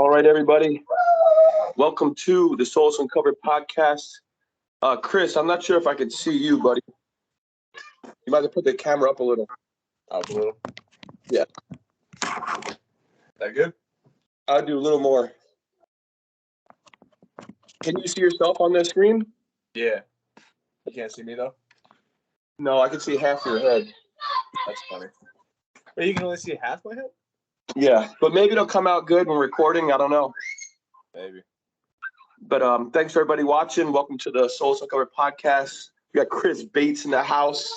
All right, everybody. Welcome to the Solis Uncovered podcast. Chris, I'm not sure if I can see you, buddy. You might have to put the camera up a little. Up a little. Yeah. That good? I'll do a little more. Can you see yourself on the screen? Yeah. You can't see me though? No, I can see half your head. That's funny. But you can only see half my head? Yeah, but maybe it'll come out good when recording. I don't know. Maybe. But thanks for everybody watching. Welcome to the Solis Uncovered podcast. We got Chris Bates in the house.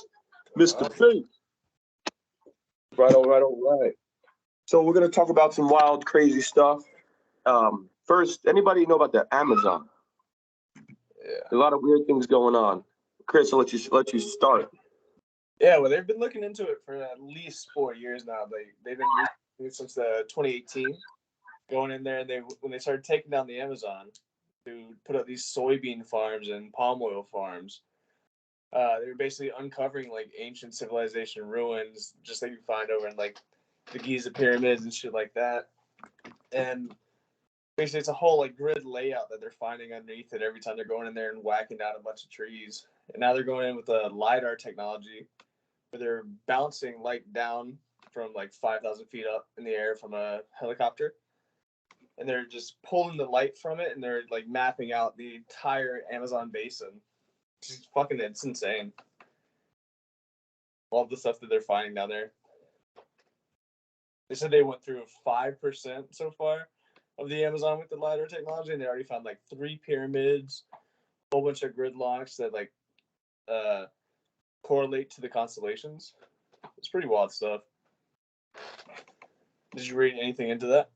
Mr. Bates. All right. So we're going to talk about some wild, crazy stuff. First, anybody know about the Amazon? Yeah. A lot of weird things going on. Chris, I'll let you start. Yeah, well, they've been looking into it for at least 4 years now. They've been using it since 2018, going in there, and when they started taking down the Amazon to put up these soybean farms and palm oil farms, they were basically uncovering like ancient civilization ruins, just like you find over in like the Giza pyramids and shit like that. And basically, it's a whole like grid layout that they're finding underneath it every time they're going in there and whacking down a bunch of trees. And now they're going in with the LiDAR technology, where they're bouncing light down from like 5,000 feet up in the air from a helicopter. And they're just pulling the light from it, and they're like mapping out the entire Amazon basin. It's insane. All the stuff that they're finding down there. They said they went through 5% so far of the Amazon with the LiDAR technology, and they already found like 3 pyramids, a whole bunch of grid locks that like correlate to the constellations. It's pretty wild stuff. Did you read anything into that?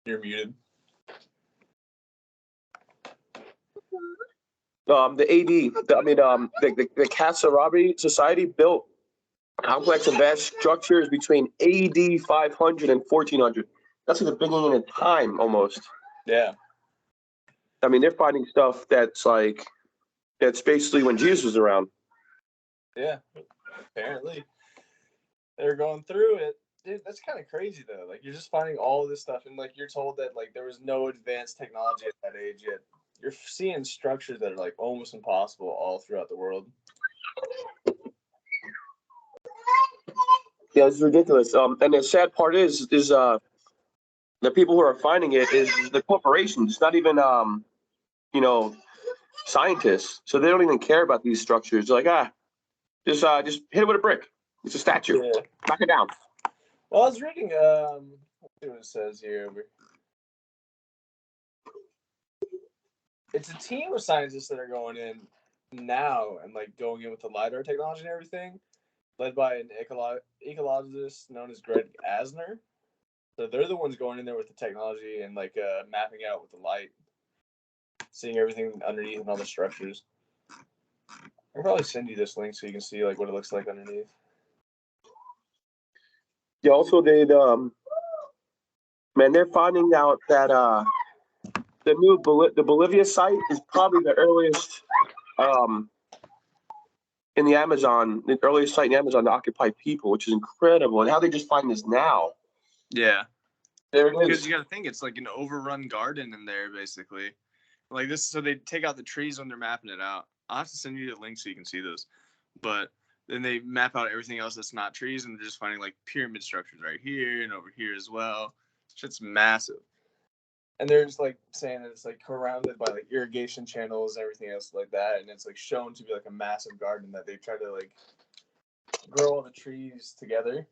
You're muted. The Kasarabi Society built complex and vast structures between AD 500 and 1400. That's like the beginning of time almost. Yeah. I mean, they're finding stuff that's basically when Jesus was around. Yeah, apparently. They're going through it. Dude, that's kind of crazy though. Like, you're just finding all of this stuff, and like you're told that like there was no advanced technology at that age yet. You're seeing structures that are like almost impossible all throughout the world. Yeah, it's ridiculous. And the sad part is the people who are finding it is the corporations. It's not even scientists. So they don't even care about these structures. They're like, just hit it with a brick. It's a statue. Yeah. Knock it down. Well, I was reading let's see what it says here. It's a team of scientists that are going in now and like going in with the LiDAR technology and everything, led by an ecologist known as Greg Asner. So they're the ones going in there with the technology and like mapping out with the light, seeing everything underneath and all the structures. I'll probably send you this link so you can see like what it looks like underneath. Yeah, also they're finding out that the Bolivia site is probably the earliest in the Amazon, the earliest site in the Amazon to occupy people, which is incredible. And how they just find this now. Yeah. There it is. Because you got to think it's like an overrun garden in there, basically. Like this, so they take out the trees when they're mapping it out. I'll have to send you the link so you can see this. But then they map out everything else that's not trees, and they're just finding like pyramid structures right here and over here as well. Shit's massive. And they're just like saying that it's like surrounded by like irrigation channels and everything else like that, and it's like shown to be like a massive garden that they try to like grow all the trees together,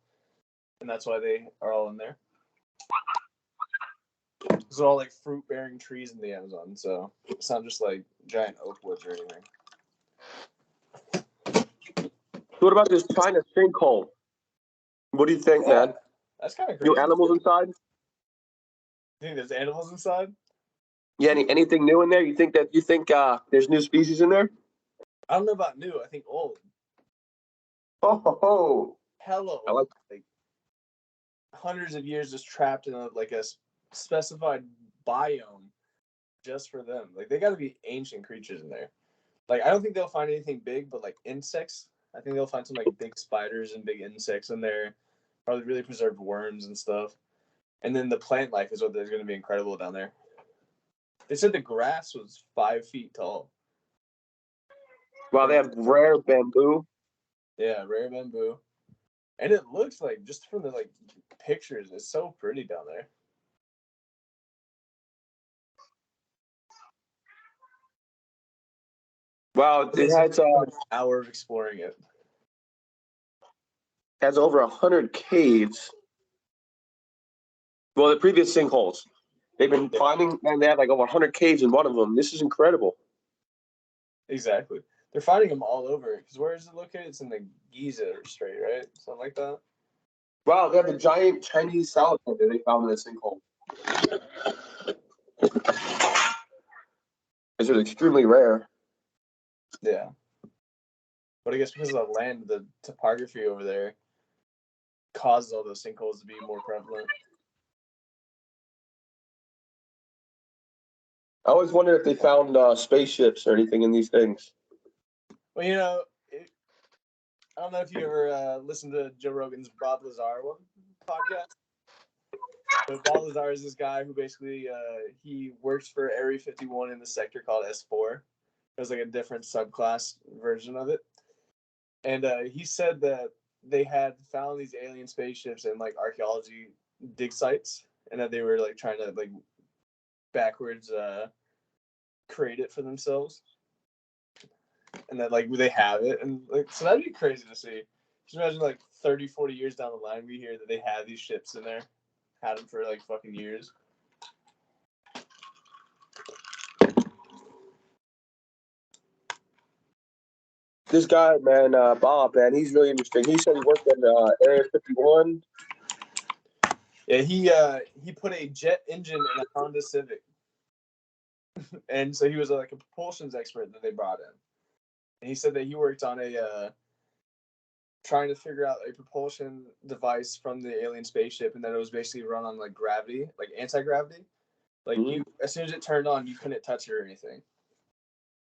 and that's why they are all in there. It's all like fruit-bearing trees in the Amazon, so it's not just like giant oak woods or anything. What about this China sinkhole? What do you think, man? That's kind of crazy. New animals inside? You think there's animals inside? Yeah, anything new in there? You think there's new species in there? I don't know about new. I think old. Oh. Hella old. I like hundreds of years just trapped in a specified biome just for them. Like, they got to be ancient creatures in there. Like, I don't think they'll find anything big, but like insects I think they'll find some like big spiders and big insects in there, probably really preserved worms and stuff. And then the plant life is what is going to be incredible down there. They said the grass was 5 feet tall. Wow, they have rare bamboo. Yeah, rare bamboo. And it looks like, just from the like pictures, it's so pretty down there. Wow, it has an hour of exploring it. Has over 100 caves. Well, the previous sinkholes. They've been finding, and they have like over 100 caves in one of them. This is incredible. Exactly. They're finding them all over. Because where is it located? It's in the Giza Strait, right? Something like that. Wow, they have a giant Chinese salamander they found in a sinkhole. This is extremely rare. Yeah. But I guess because of the land, the topography over there causes all those sinkholes to be more prevalent. I always wondered if they found spaceships or anything in these things. Well, I don't know if you ever listened to Joe Rogan's Bob Lazar podcast. But Bob Lazar is this guy who basically he works for Area 51 in the sector called S4. There's like a different subclass version of it. And he said that they had found these alien spaceships in like archaeology dig sites, and that they were like trying to like backwards create it for themselves, and that like they have it, and like so that'd be crazy to see. Just imagine like 30-40 years down the line we hear that they have these ships in there, had them for like fucking years. This guy, man, Bob, man, he's really interesting. He said he worked in Area 51. Yeah, he put a jet engine in a Honda Civic, and so he was like a propulsions expert that they brought in. And he said that he worked on a trying to figure out a propulsion device from the alien spaceship, and that it was basically run on like gravity, like anti-gravity. Like you, as soon as it turned on, you couldn't touch it or anything.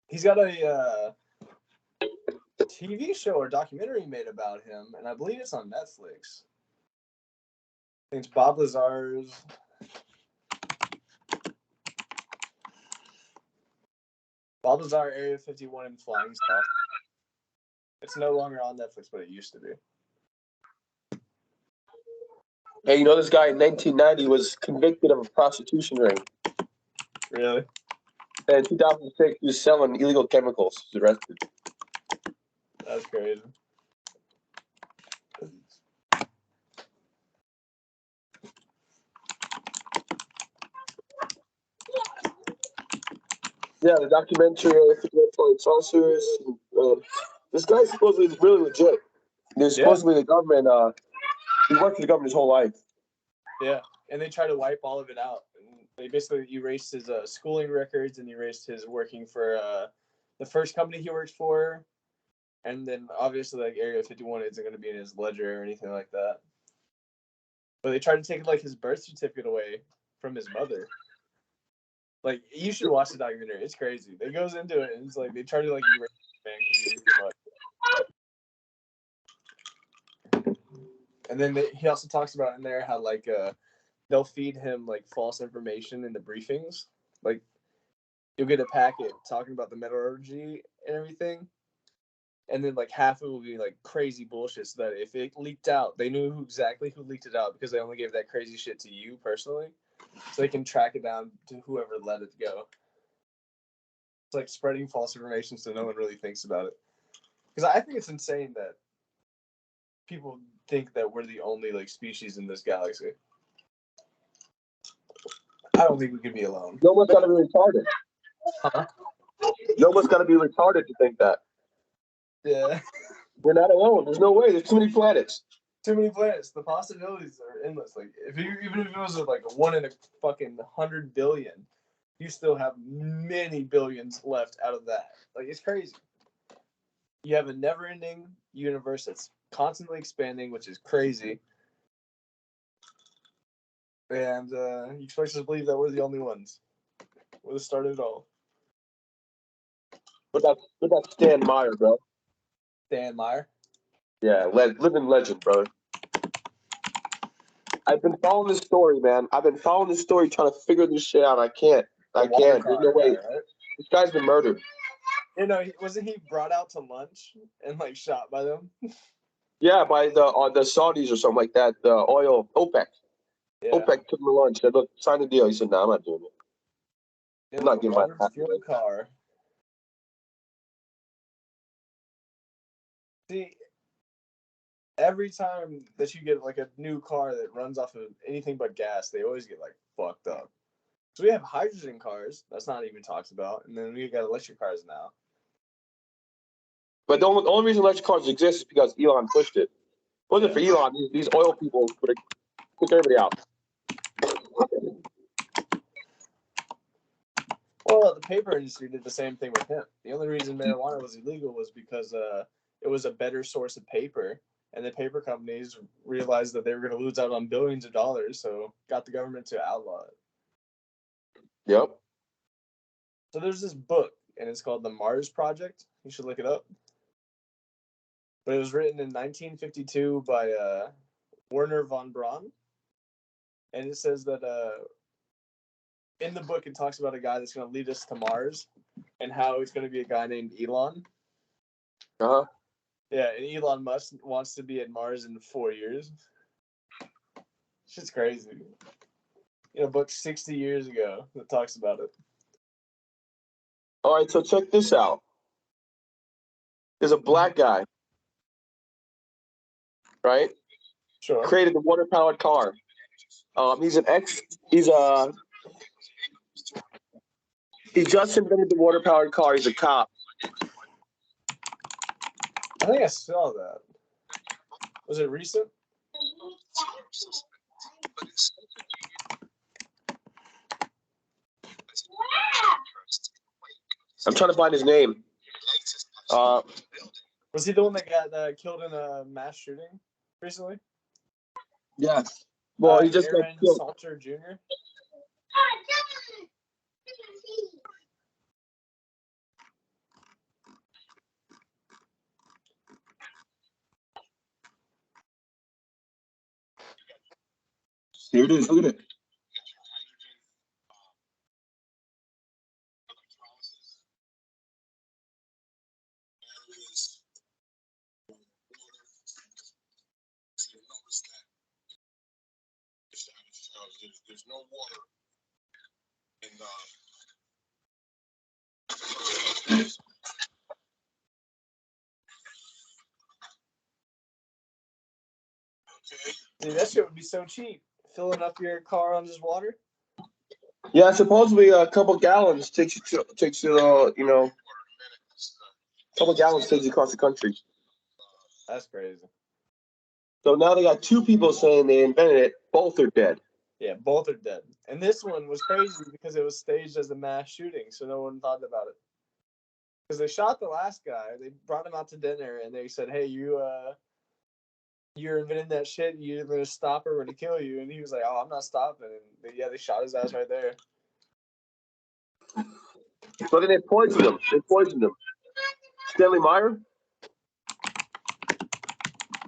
He's got a TV show or documentary made about him, and I believe it's on Netflix. I think it's Bob Lazar's. Bob Lazar Area 51 and Flying Saucer. It's no longer on Netflix, but it used to be. Hey, you know this guy in 1990 was convicted of a prostitution ring. Really? And in 2006, he was selling illegal chemicals. He was arrested. That's crazy. Yeah, the documentary Flying Saucers. This guy supposedly is really legit. There's supposedly the government. He worked for the government his whole life. Yeah, and they try to wipe all of it out. And they basically erased his schooling records and erased his working for the first company he worked for. And then obviously like Area 51 isn't going to be in his ledger or anything like that. But they tried to take like his birth certificate away from his mother. Like, you should watch the documentary. It's crazy. It goes into it, and it's like they try to like erase the man because he did too much. And then he also talks about in there how like they'll feed him like false information in the briefings. Like, you'll get a packet talking about the metallurgy and everything, and then like half of it will be like crazy bullshit. So that if it leaked out, they knew exactly who leaked it out because they only gave that crazy shit to you personally, so they can track it down to whoever let it go. It's like spreading false information so no one really thinks about it. Because I think it's insane that people think that we're the only like species in this galaxy. I don't think we can be alone. You almost got to be retarded. Huh? You almost got to be retarded to think that. Yeah. We're not alone. There's no way. There's too many planets. Too many planets. The possibilities are endless. Like even if it was like a 1 in a fucking 100 billion, you still have many billions left out of that. Like, it's crazy. You have a never-ending universe that's constantly expanding, which is crazy. And you expect us to believe that we're the only ones. We're the start of it all. What about Stan Meyer, bro? Dan Meyer? Yeah, living legend, brother. I've been following this story, man. I've been following this story, trying to figure this shit out. I can't. The I can't. There's no water way. guy, right? This guy's been murdered. You know, wasn't he brought out to lunch and like shot by them? Yeah, by the Saudis or something like that. The oil OPEC. Yeah. OPEC took him to lunch. Said, "Look, sign the deal." He said, "No, I'm not doing it. I'm not getting my water half fuel away." car. See, every time that you get like a new car that runs off of anything but gas, they always get like fucked up. So we have hydrogen cars. That's not even talked about, and then we got electric cars now. But the only reason electric cars exist is because Elon pushed it. If it wasn't for Elon, these oil people would have took everybody out. Well, the paper industry did the same thing with hemp. The only reason marijuana was illegal was because it was a better source of paper, and the paper companies realized that they were going to lose out on billions of dollars, so got the government to outlaw it. Yep. So there's this book, and it's called The Mars Project. You should look it up. But it was written in 1952 by Werner von Braun, and it says that in the book it talks about a guy that's going to lead us to Mars, and how it's going to be a guy named Elon. Uh huh. Yeah, and Elon Musk wants to be at Mars in 4 years. Shit's crazy. You know, book 60 years ago that talks about it. All right, so check this out. There's a black guy, right? Sure. Created the water-powered car. He's he just invented the water-powered car. He's a cop. I think I saw that. Was it recent? I'm trying to find his name. Was he the one that got killed in a mass shooting recently? Yeah. Well, he just got Aaron killed. Salter Jr. Here it is. Look at it. There's no water in Dude, that shit would be so cheap. Filling up your car on just water. Yeah, supposedly a couple gallons takes you a couple gallons takes you across the country. That's crazy. So now they got two people saying they invented it. Both are dead. Yeah, both are dead. And this one was crazy because it was staged as a mass shooting, so no one thought about it. Because they shot the last guy, they brought him out to dinner, and they said, "Hey, you're inventing that shit. You're gonna stop or we're gonna kill you." And he was like, "Oh, I'm not stopping." And they shot his ass right there. So then they poisoned him. Stanley Meyer.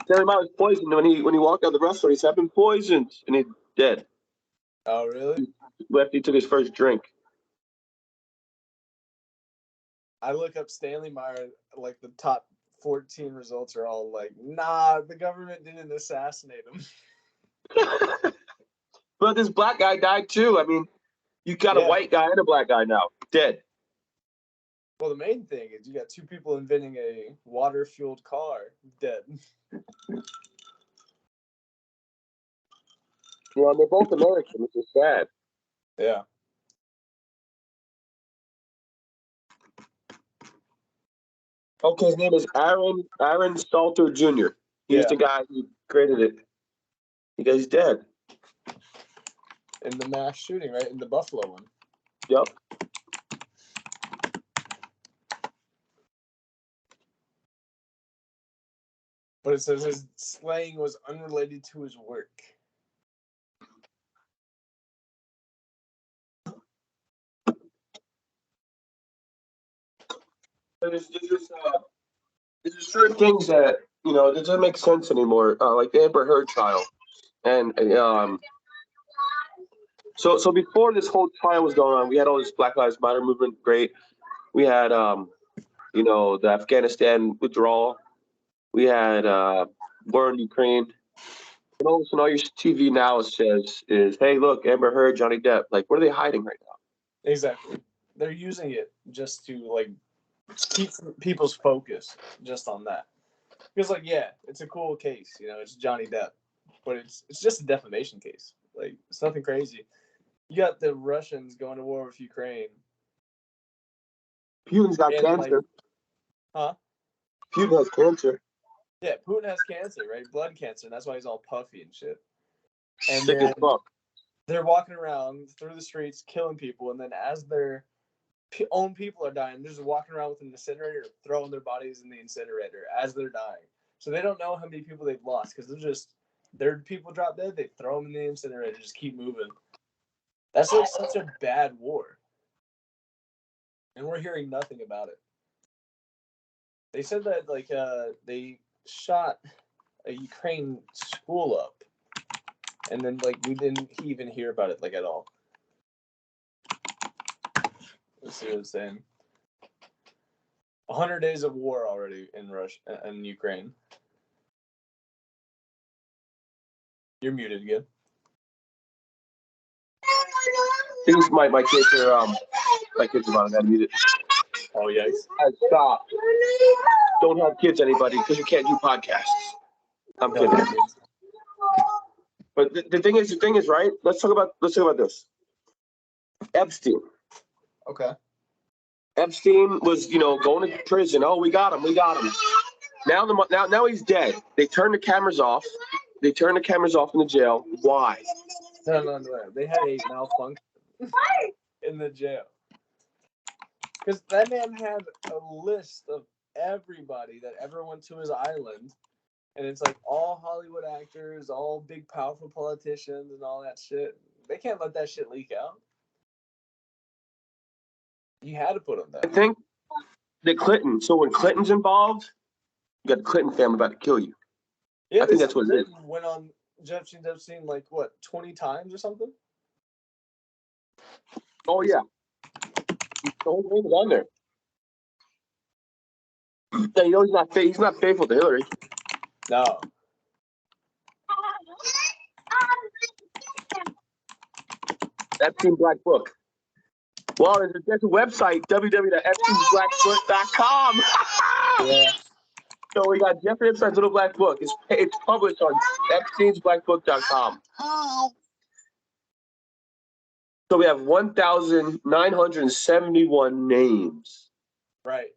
Stanley Meyer was poisoned when he walked out of the restaurant. He said, "I've been poisoned," and he's dead. Oh, really? After he took his first drink. I look up Stanley Meyer, like the top 14 results are all like, nah, the government didn't assassinate him. But this black guy died too. I mean, you got a Yeah. white guy and a black guy now dead. Well, the main thing is you got two people inventing a water-fueled car dead. You know, they're both American, which is sad. Yeah. Okay, his name is Aaron Salter Jr. He's the guy who created it. Because he's dead. In the mass shooting, right? In the Buffalo one. Yep. But it says his slaying was unrelated to his work. There's certain things that it doesn't make sense anymore. Like the Amber Heard trial, and so before this whole trial was going on, we had all this Black Lives Matter movement. Great. We had the Afghanistan withdrawal. We had war in Ukraine. And all of a sudden, all your TV now says is, "Hey, look, Amber Heard, Johnny Depp." Like, what are they hiding right now? Exactly. They're using it just to like keep people's focus just on that. Because like, yeah, it's a cool case, it's Johnny Depp, but it's just a defamation case. Like, it's nothing crazy. You got the Russians going to war with Ukraine. Putin's got And, cancer. huh? Putin has cancer. Yeah, Putin has cancer, right? Blood cancer, and that's why he's all puffy and shit. And Sick as fuck. they're walking around through the streets killing people, and then as their own people are dying, they're just walking around with an incinerator, throwing their bodies in the incinerator as they're dying. So they don't know how many people they've lost because their people drop dead, they throw them in the incinerator, just keep moving. That's like such a bad war, and we're hearing nothing about it. They said that like they shot a Ukraine school up, and then like we didn't even hear about it like at all. Let's see what it's saying. 100 days of war already in Russia and Ukraine. You're muted again. Things my kids are my kids are on. I muted. Oh yikes! Stop! Don't have kids, anybody, because you can't do podcasts. I'm kidding. But the thing is, right? Let's talk about this. Epstein. Okay. Epstein was, going to prison. Oh, we got him. Now he's dead. They turned the cameras off. They turned the cameras off in the jail. Why? No. They had a malfunction in the jail. Because that man had a list of everybody that ever went to his island. And it's like all Hollywood actors, all big, powerful politicians and all that shit. They can't let that shit leak out. You had to put them there. I think the Clinton. So when Clinton's involved, you got the Clinton family about to kill you. Yeah, I think that's what it is. Went on Epstein like what, 20 times or something? Oh yeah. The whole thing was on there. And he's not faithful to Hillary. No. Epstein Black Book. Well, there's a website, www.epsteinsblackbook.com. Yeah. So we got Jeffrey Epstein's Little Black Book. It's published on epsteinsblackbook.com. So we have 1,971 names. Right.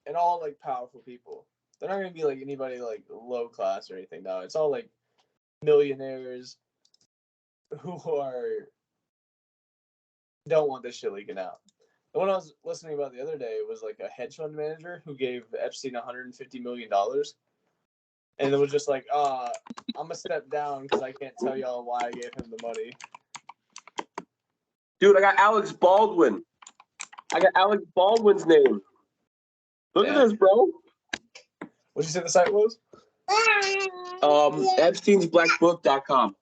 And all like powerful people. They're not gonna be like anybody like low class or anything. No, it's all like millionaires who don't want this shit leaking out. The one I was listening about the other day was like a hedge fund manager who gave Epstein $150 million. And it was just like, I'm gonna step down because I can't tell y'all why I gave him the money. Dude, I got Alex Baldwin. I got Alex Baldwin's name. Look at this, bro. What'd you say the site was? Epsteinsblackbook.com.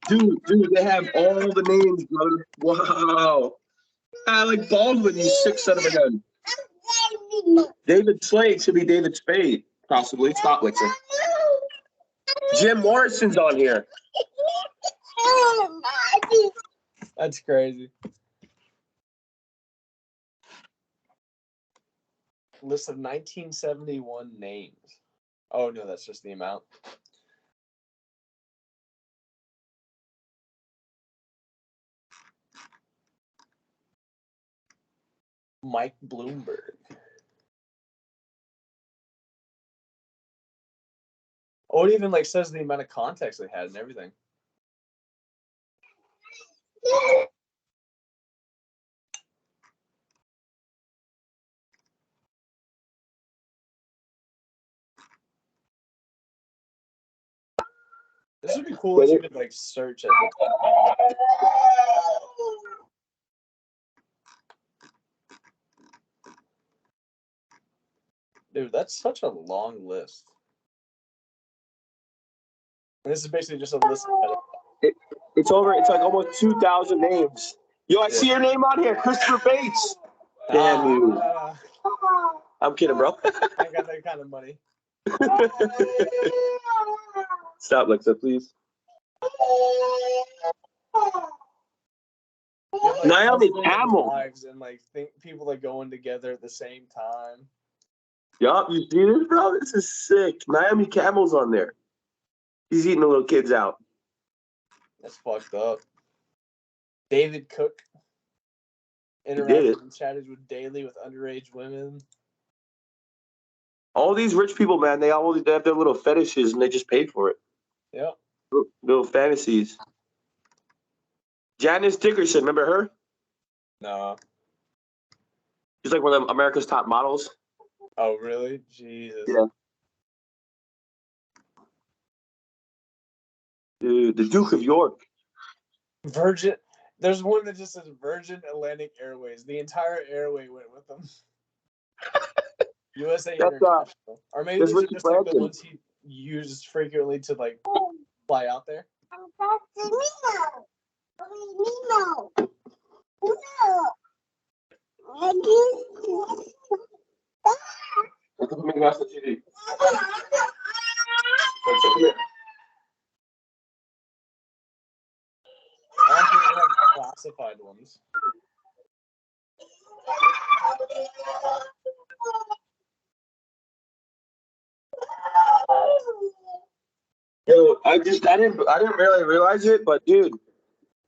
Dude, they have all the names, brother. Wow. Alec Baldwin, you sick son of a gun. David Slade should be David Spade, possibly. Spotwitzer. Jim Morrison's on here. That's crazy. List of 1971 names. Oh no, that's just the amount. Mike Bloomberg. Oh, it even like says the amount of contacts they had and everything. This would be cool if you could like search it. Dude, that's such a long list. And this is basically just a list of It's over. It's like almost 2,000 names. Yo, I Yeah. see your name on here, Christopher Bates. Damn you. I'm kidding, bro. I ain't got that kind of money. Stop, Lexa, please. You have, like, Naomi husbands and Campbell. wives and like people like going together at the same time. Yup, you see this, bro? This is sick. Naomi Campbell's on there. He's eating the little kids out. That's fucked up. David Cook did it. interacted and chatted with daily with underage women. All these rich people, man, they have their little fetishes and they just pay for it. Yep. Little fantasies. Janice Dickerson, remember her? No. She's like one of America's top models. Oh, really? Jesus. Yeah. Dude, the Duke of York. Virgin. There's one that just says Virgin Atlantic Airways. The entire airway went with them. USA That's, International. Or maybe that's these are Richard just like the Branson. ones he uses frequently to like fly out there. I don't think they have classified ones. Yo, I didn't really realize it, but dude,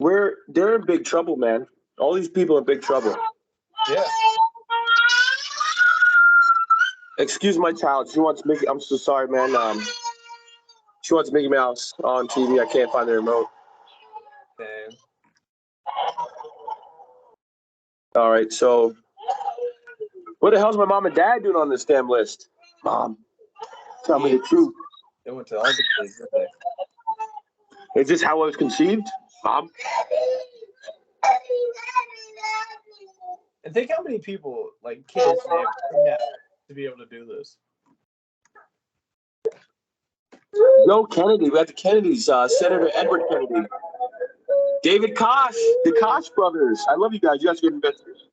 they're in big trouble, man. All these people in big trouble. Yeah. Excuse my child. She wants Mickey. I'm so sorry, man. She wants Mickey Mouse on TV. I can't find the remote. Damn. All right, so what the hell's my mom and dad doing on this damn list? Mom, tell me the truth. They went to all the kids, didn't they? Is this how I was conceived, Mom? And think how many people, like kids, they have kidnapped to be able to do this. Joe Kennedy. We have the Kennedys. Senator Edward Kennedy. David Koch. The Koch brothers. I love you guys. You guys are good investors.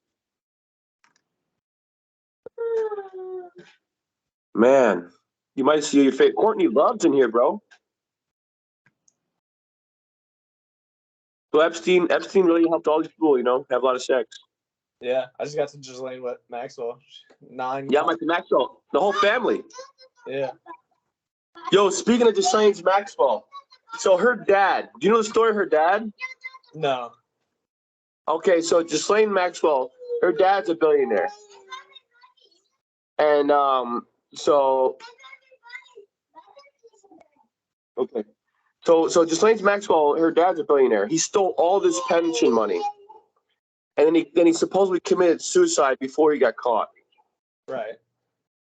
Man, you might see your favorite. Courtney Love's in here, bro. So Epstein really helped all these people, have a lot of sex. Yeah, I just got to Ghislaine Maxwell. 9. Yeah, Michael Maxwell. The whole family. Yeah. Yo, speaking of Ghislaine Maxwell, so her dad, do you know the story of her dad? No. Okay, so Ghislaine Maxwell, her dad's a billionaire. And so Ghislaine Maxwell, her dad's a billionaire. He stole all this pension money. And then he supposedly committed suicide before he got caught. Right.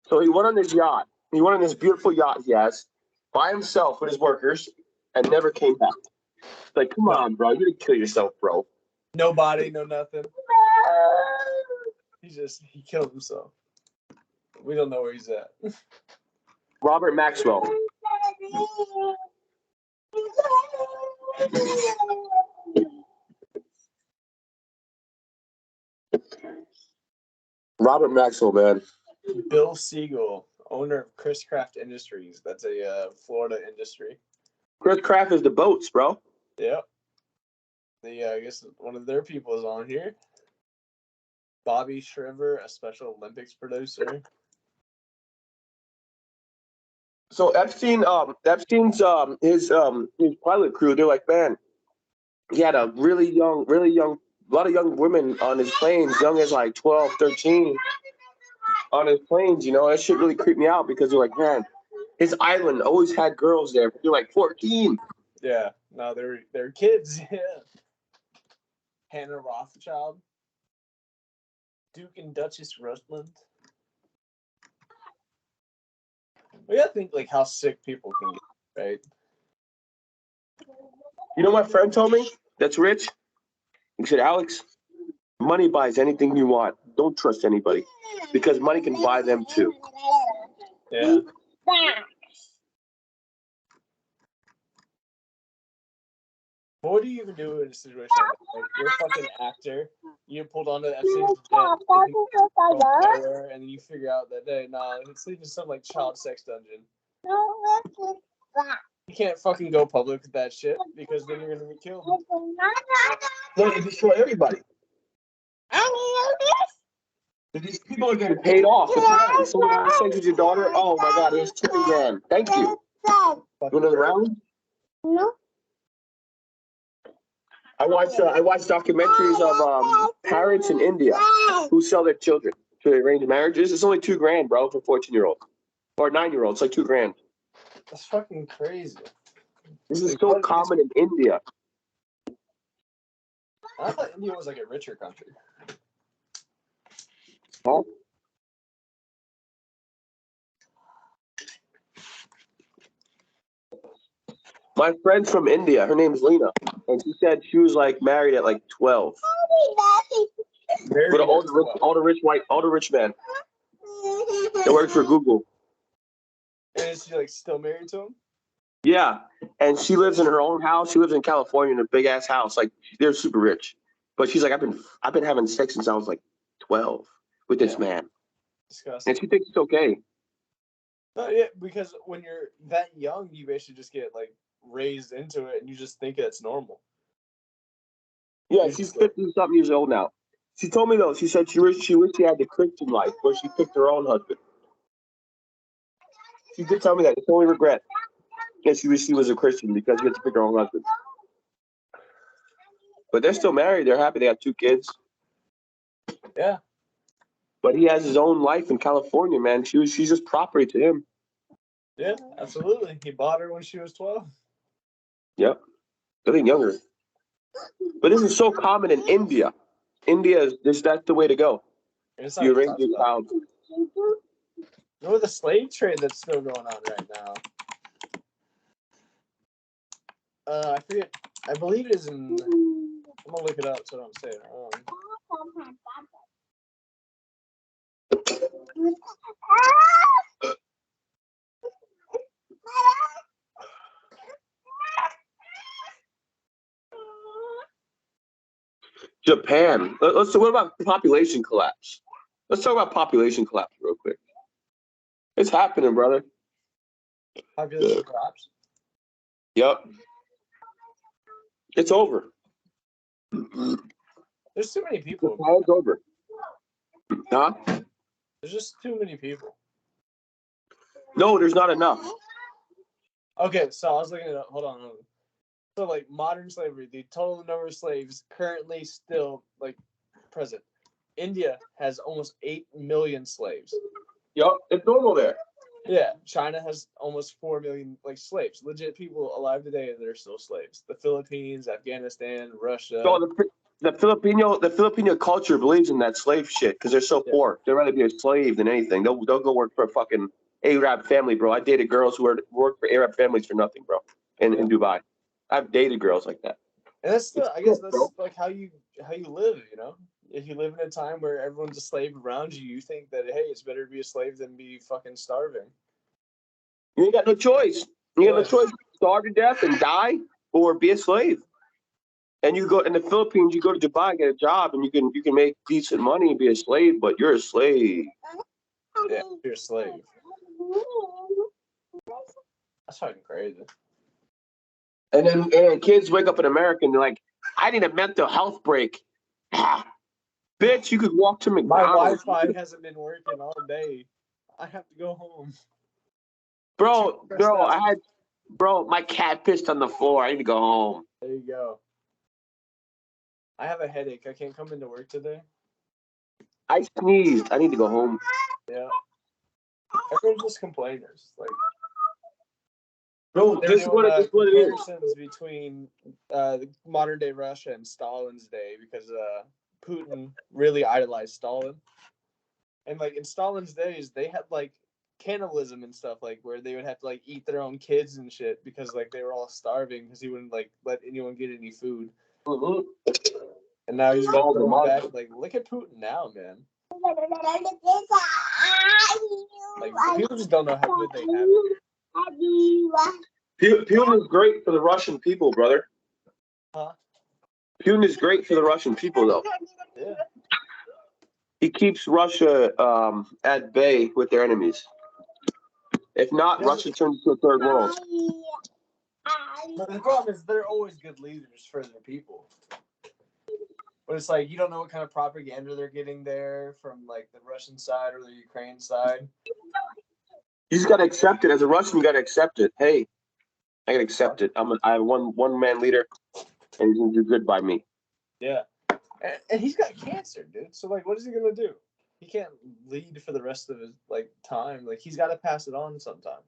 So he went on this yacht. He went on this beautiful yacht he has by himself with his workers and never came back. Like, come on, bro. You didn't kill yourself, bro. No body, no nothing. He killed himself. We don't know where he's at. Robert Maxwell. Robert Maxwell, man. Bill Siegel, owner of Chris Craft Industries. That's a Florida industry. Chris Craft is the boats, bro. Yep. I guess one of their people is on here. Bobby Shriver, a Special Olympics producer. So Epstein's his pilot crew, they're like, man, he had a really young, a lot of young women on his planes, young as like 12, 13 on his planes, that shit really creeped me out because they're like, man, his island always had girls there, but they're like 14. Yeah, no, they're kids. Yeah. Hannah Rothschild, Duke and Duchess Rutland. We gotta think like how sick people can get, right? You know what my friend told me that's rich? He said, Alex, Money buys anything you want. Don't trust anybody because money can buy them too. Yeah. What do you even do in a situation like that? Like, you're a fucking actor. You pulled onto Epstein's jet, thinking you're going nowhere, and then you figure out that day, nah, it's leading to some like child sex dungeon. You can't fucking go public with that shit because then you're gonna get killed. No, they destroy everybody. These people are getting paid off. Someone says with your daughter, oh my God, here's $20,000. Thank you. Want another round? No. I watch documentaries of parents in India who sell their children to arranged marriages. It's only $2,000, bro, for 14-year-olds or 9-year-olds. It's like $2,000. That's fucking crazy. This is so common in India. I thought India was like a richer country. Huh? My friend's from India. Her name's Lena, and she said she was like married at like 12. But all the rich men that worked for Google. And is she like still married to him? Yeah, and she lives in her own house. She lives in California in a big ass house. Like they're super rich, but she's like, I've been having sex since I was like 12 with this man, Disgusting. and she thinks it's okay. No, yeah, because when you're that young, you basically just get like raised into it, and you just think it's normal. Yeah, she's 50-something years old now. She told me though. She said she wished she had the Christian life where she picked her own husband. She did tell me that. It's the only regret. Yeah, she wished she was a Christian because she had to pick her own husband. But they're still married. They're happy. They got 2 kids. Yeah. But he has his own life in California, man. She's just property to him. Yeah, absolutely. He bought her when she was 12. Yep. I think younger. But this is so common in India. That's the way to go. You arrange your child. You know the slave trade that's still going on right now. I forget. I believe it is in. I'm gonna look it up so I don't say it wrong. Japan. Let's. What about population collapse? Let's talk about population collapse real quick. It's happening, brother. Population collapse. Yep. It's over. There's too many people. It's over. Huh? There's just too many people. No, there's not enough. Okay, so I was looking it up. Hold on. So, like, modern slavery, the total number of slaves currently still, like, present. India has almost 8 million slaves. Yep, it's normal there. Yeah, China has almost 4 million, like, slaves. Legit people alive today that are still slaves. The Philippines, Afghanistan, Russia. So the Filipino culture believes in that slave shit because they're so poor. They'd rather be a slave than anything. They'll go work for a fucking Arab family, bro. I dated girls who worked for Arab families for nothing, bro, in Dubai. I've dated girls like that. And that's I guess that's like how you live, you know? If you live in a time where everyone's a slave around you, you think that, hey, it's better to be a slave than be fucking starving. You ain't got no choice. You got no choice. Starve to death and die or be a slave. And you go in the Philippines, you go to Dubai and get a job, and you can make decent money and be a slave, but you're a slave. Yeah, you're a slave. That's fucking crazy. And then kids wake up in America and they're like, I need a mental health break. Bitch, you could walk to McDonald's. My Wi-Fi hasn't been working all day. I have to go home. Bro, my cat pissed on the floor. I need to go home. There you go. I have a headache. I can't come into work today. I sneezed. I need to go home. Yeah. Everyone's just complainers. Like, bro, this is what it is. Comparisons between the modern day Russia and Stalin's day because Putin really idolized Stalin. And like in Stalin's days, they had like cannibalism and stuff, like where they would have to like eat their own kids and shit because like they were all starving because he wouldn't like let anyone get any food. Mm-hmm. And now he's Called going him back. out. Like, look at Putin now, man. Like, people just don't know how good they have it. Putin is great for the Russian people, brother. Huh? Putin is great for the Russian people, though. Yeah. He keeps Russia at bay with their enemies. If not, Russia turns into a third world. But the problem is they're always good leaders for their people. But it's like you don't know what kind of propaganda they're getting there from like the Russian side or the Ukraine side. You just gotta accept it. As a Russian, you gotta accept it. Hey, I gotta accept it. I'm one man leader, and he's gonna do good by me. Yeah. And he's got cancer, dude. So like, what is he gonna do? He can't lead for the rest of his like time. Like he's got to pass it on sometime.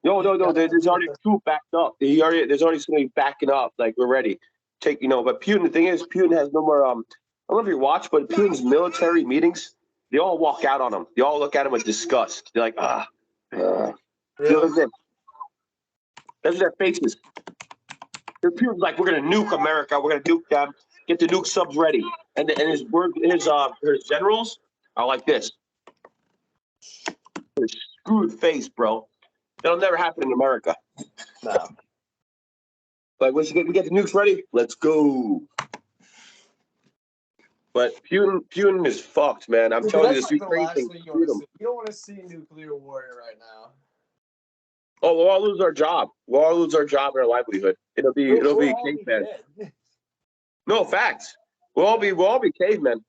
No. There's already two backed up. There's already somebody backing up. Like we're ready. But Putin. The thing is, Putin has no more. I don't know if you watch, but Putin's military meetings, they all walk out on him. They all look at him with disgust. They're like, Really? Look at them. Those are their faces. Putin's like, we're gonna nuke America. We're gonna nuke them. Get the nuke subs ready. And his generals are like this. They're screwed face, bro. That'll never happen in America. No. Like, we get the nukes ready. Let's go. But Putin is fucked, man. I'm telling you, this Ukraine thing. You don't want to see nuclear warrior right now. Oh, we'll all lose our job. We'll all lose our job and our livelihood. It'll be caveman. No facts. We'll all be cavemen.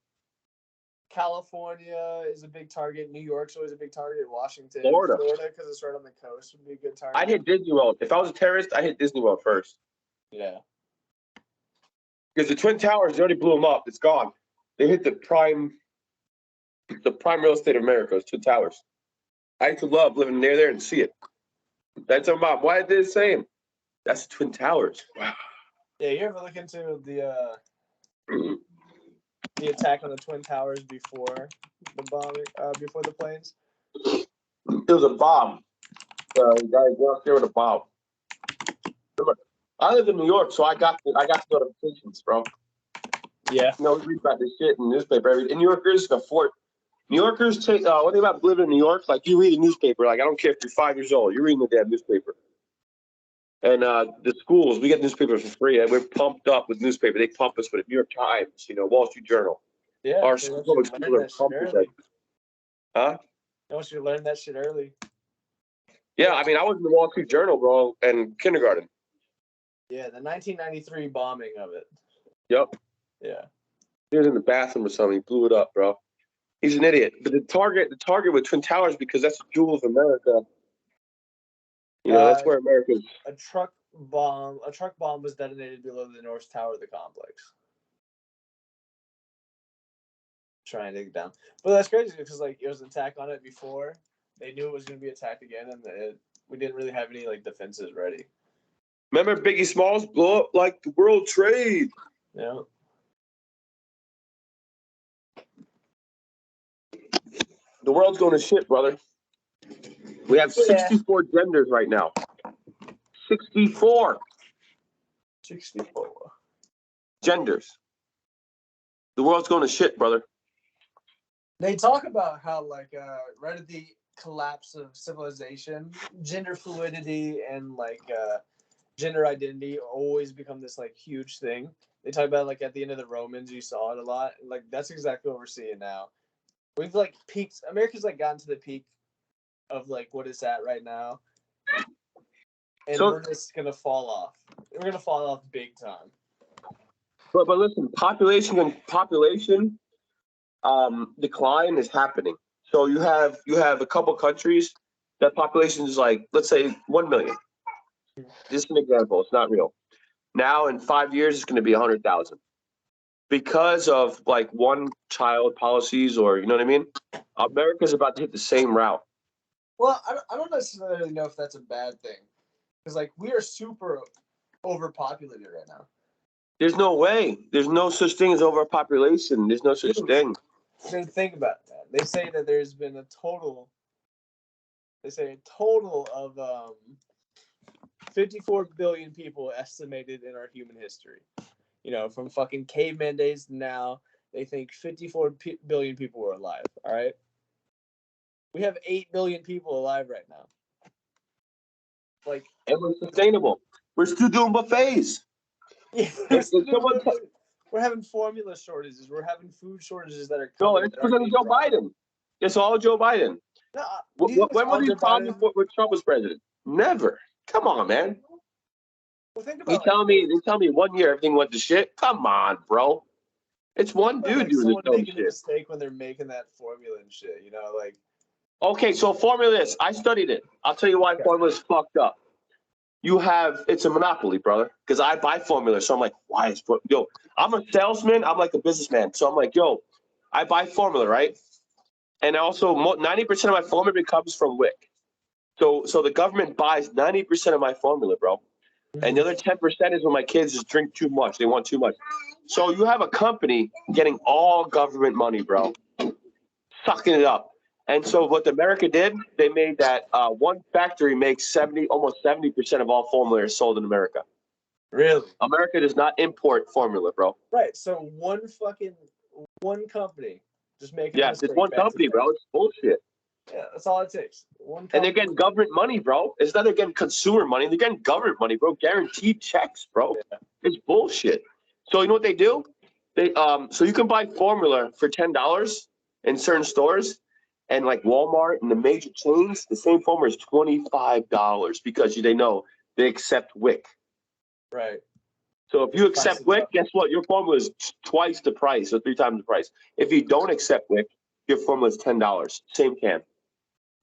California is a big target. New York's always a big target. Washington, Florida, because it's right on the coast, would be a good target. I'd hit Disney World. If I was a terrorist, I'd hit Disney World first. Yeah. Because the Twin Towers, they already blew them up. It's gone. They hit the prime real estate of America. It's Twin Towers. I used to love living near there and see it. That's our mom. Why are they the same? That's the Twin Towers. Wow. Yeah, you ever look into the attack on the Twin Towers before the bombing, before the planes? It was a bomb. The guy went up there with a bomb. I live in New York, so I got notifications, bro. Yeah. We read about this shit in the newspaper. And New Yorkers New Yorkers take one thing about living in New York, like you read a newspaper, like I don't care if you're 5 years old, you're reading the damn newspaper. And the schools, we get newspapers for free, and we're pumped up with newspaper. They pump us with the New York Times, Wall Street Journal. Yeah. Our They public schools are pumped with that. Huh? I want you to learn that shit early. Yeah, I mean, I was in the Wall Street Journal, bro, in kindergarten. Yeah, the 1993 bombing of it. Yep. Yeah. He was in the bathroom or something. He blew it up, bro. He's an idiot. But the target with Twin Towers, because that's the jewel of America. That's where America's. A truck bomb was detonated below the North Tower of the complex. Trying to take it down. But that's crazy because it was an attack on it before. They knew it was going to be attacked again, and we didn't really have any defenses ready. Remember Biggie Smalls blow up like the World Trade? Yeah. The world's going to shit, brother. We have 64 genders right now. 64 genders. The world's going to shit, brother. They talk about how right at the collapse of civilization, gender fluidity and gender identity always become this huge thing. They talk about at the end of the Romans, you saw it a lot. That's exactly what we're seeing now. We've peaked. America's gotten to the peak of what it's at right now, and we're just gonna fall off. We're gonna fall off big time. But listen, population decline is happening. So you have a couple countries that population is let's say 1 million. Just an example. It's not real. Now in 5 years, it's going to be 100,000 because of one child policies, or you know what I mean. America's about to hit the same route. Well, I don't necessarily know if that's a bad thing, because we are super overpopulated right now. There's no way. There's no such thing as overpopulation. There's no such thing. Think about that. They say that there's been a total of 54 billion people estimated in our human history. from fucking caveman days to now, they think 54 billion people were alive. All right. We have 8 billion people alive right now. Like, and we're sustainable. We're still doing buffets. yeah, we're having formula shortages. We're having food shortages that are coming. No, it's because of Joe Biden. It's all Joe Biden. No, when were these problems when Trump was president? Never. Come on, man. Well, think You about tell me 1 year everything went to shit? Come on, bro. It's one dude doing this dumb making shit. a mistake when they're making that formula and shit. Like. Okay, so formula this. I studied it. I'll tell you why formula is fucked up. It's a monopoly, brother. Because I buy formula, so I'm like, why is yo? I'm a salesman. I'm like a businessman, so I'm like, yo, I buy formula, right? And also 90% of my formula comes from WIC. So the government buys 90% of my formula, bro. And the other 10% is when my kids just drink too much. They want too much. So you have a company getting all government money, bro, sucking it up. And so what America did, they made that one factory makes almost 70% of all formula is sold in America. Really? America does not import formula, bro. Right. So one company just making. Yeah, it's one company, bro. It's bullshit. Yeah, that's all it takes. And they're getting government money, bro. It's not they're getting consumer money. They're getting government money, bro. Guaranteed checks, bro. Yeah. It's bullshit. So you know what they do? So you can buy formula for $10 in certain stores, and like Walmart and the major chains, the same formula is $25 because they know they accept WIC. Right. So if you accept WIC, guess what? Your formula is twice the price or 3 times the price. If you don't accept WIC, your formula is $10. Same can.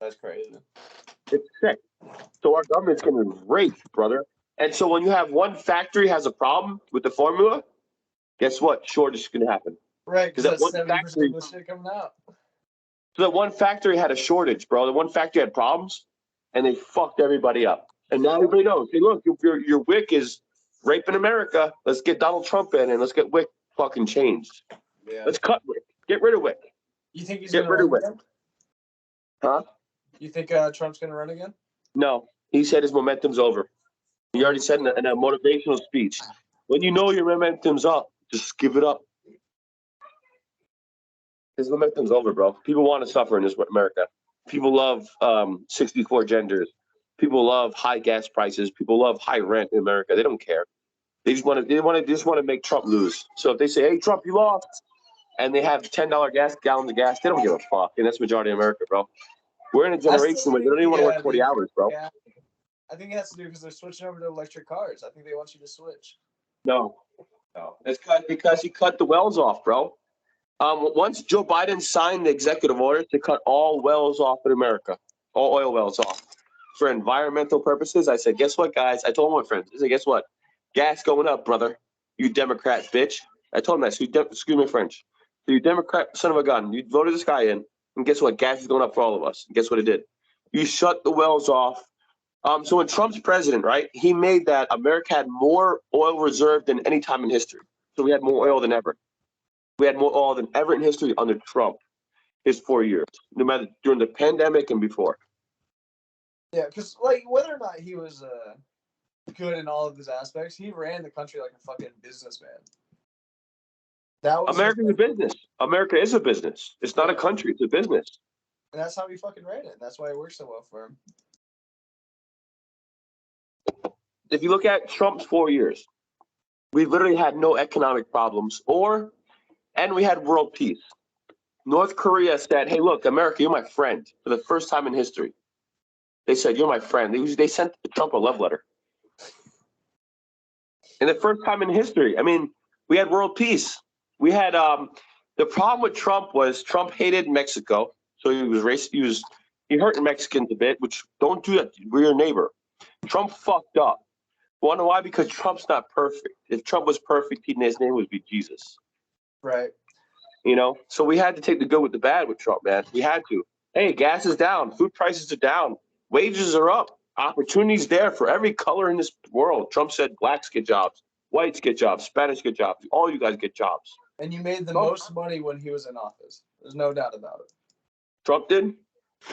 That's crazy. It's sick. So our government's getting raped, brother. And so when you have one factory has a problem with the formula, guess what? Shortage is going to happen. Right, because that's 70% of the shit coming out. So that one factory had a shortage, bro. The one factory had problems, and they fucked everybody up. And now everybody knows. Hey, look, your WIC is raping America. Let's get Donald Trump in, and let's get WIC fucking changed. Yeah. Let's cut WIC. Get rid of WIC. You think he's going to run again? Huh? You think Trump's going to run again? No. He said his momentum's over. He already said in a motivational speech, when you know your momentum's up, just give it up. His momentum's over, bro. People want to suffer in this America. People love 64 genders. People love high gas prices. People love high rent in America. They don't care. They just want to make Trump lose. So if they say, "Hey, Trump, you lost," and they have $10 gallons of gas, they don't give a fuck. And that's the majority of America, bro. We're in a generation where they don't even want to work 40 hours, bro. Yeah. I think it has to do because they're switching over to electric cars. I think they want you to switch. No. It's because he cut the wells off, bro. Once Joe Biden signed the executive order to cut all wells off in America, all oil wells off for environmental purposes, I said, guess what, guys? I told my friends, I said, guess what? Gas going up, brother. You Democrat bitch. I told him that. So excuse me, French. So you Democrat son of a gun. You voted this guy in, and guess what? Gas is going up for all of us. And guess what it did? You shut the wells off. So when Trump's president, right, he made that America had more oil reserve than any time in history. So we had more oil than ever. We had more oil than ever in history under Trump, his 4 years, no matter during the pandemic and before. Yeah, because like whether or not he was good in all of his aspects, he ran the country like a fucking businessman. America's a business. America is a business. It's not a country. It's a business. And that's how he fucking ran it. That's why it worked so well for him. If you look at Trump's 4 years, we literally had no economic problems, and we had world peace. North Korea said, "Hey, look, America, you're my friend." For the first time in history, they said, "You're my friend." They sent Trump a love letter. And the first time in history, I mean, we had world peace. We had the problem with Trump was Trump hated Mexico, so he was racist. He hurt Mexicans a bit, which don't do that. We're your neighbor. Trump fucked up. Want to know why? Because Trump's not perfect. If Trump was perfect, his name would be Jesus. Right. So we had to take the good with the bad with Trump, man. We had to. Hey, gas is down. Food prices are down. Wages are up. Opportunities there for every color in this world. Trump said blacks get jobs, whites get jobs, Spanish get jobs. All you guys get jobs. And you made the most money when he was in office. There's no doubt about it. Trump did?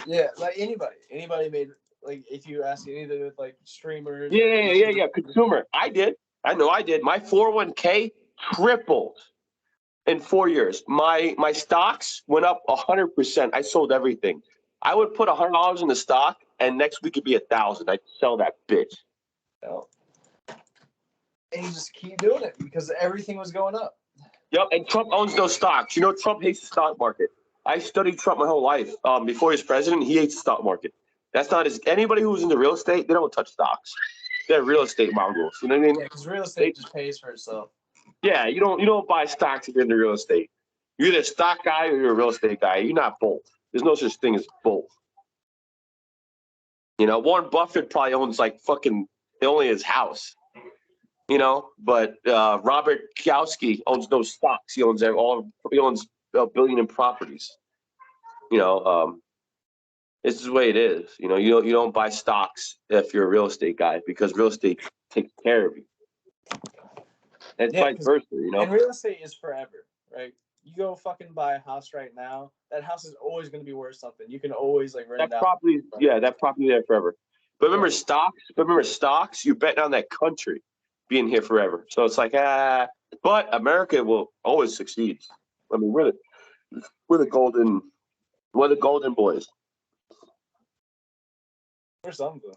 Yeah, like anybody. Anybody made, like, if you ask any of the, like, streamers. Yeah. Consumer. I did. I know I did. My 401k tripled in 4 years. My stocks went up 100%. I sold everything. I would put $100 in the stock, and next week it'd be 1,000. I'd sell that bitch. No. And you just keep doing it because everything was going up. Yep, and Trump owns no stocks. You know, Trump hates the stock market. I studied Trump my whole life. Before he was president, he hates the stock market. That's not his. Anybody who's into real estate, they don't touch stocks. They're real estate mongrels. You know what I mean? Yeah, because real estate just pays for itself. Yeah, you don't buy stocks if you're into real estate. You're either a stock guy or you're a real estate guy. You're not both. There's no such thing as both. You know, Warren Buffett probably owns like fucking only his house. You know, but Robert Kiyosaki owns no stocks. He owns $1 billion in properties. You know, this is the way it is. You know, you don't buy stocks if you're a real estate guy because real estate takes care of you. And vice versa, you know. And real estate is forever, right? You go fucking buy a house right now, that house is always going to be worth something. You can always like rent that it out. property, yeah, that property there forever. But remember stocks, you're betting on that country being here forever. So it's like, but America will always succeed. I mean, we're the golden boys. Or something.